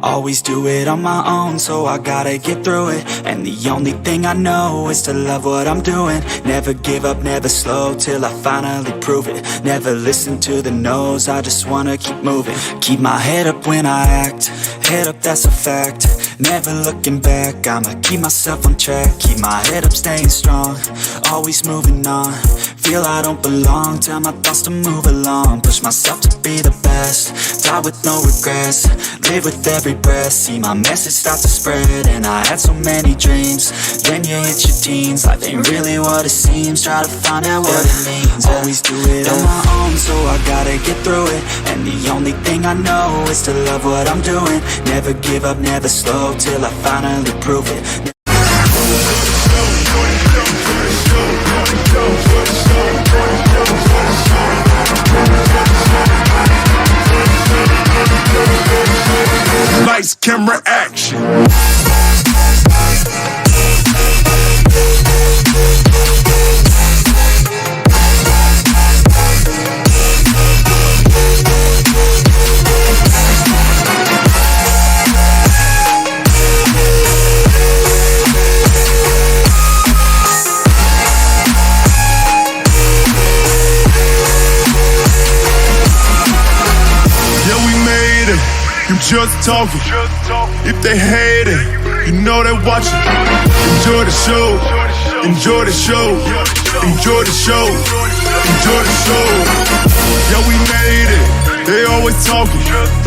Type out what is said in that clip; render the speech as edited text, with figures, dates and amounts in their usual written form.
Always do it on my own, so I gotta get through it. And the only thing I know is to love what I'm doing. Never give up, never slow, till I finally prove it. Never listen to the no's, I just wanna keep moving. Keep my head up when I act, head up, that's a fact. Never looking back, I'ma keep myself on track. Keep my head up, staying strong, always moving on. Feel I don't belong, tell my thoughts to move along. Push myself to be the best, die with no regrets. Live with every breath, see my message start to spread. And I had so many dreams, then you hit your teens. Life ain't really what it seems, try to find out what it means. Always do it on my own, so I gotta get through it. And the only thing I know is to love what I'm doing. Never give up, never slow, till I finally prove it. Lights, camera, action. You just talking. If they hate it, you know they watching. Enjoy the show. Enjoy the show. Enjoy the show. Enjoy the show. Yeah, we made it. They always talking.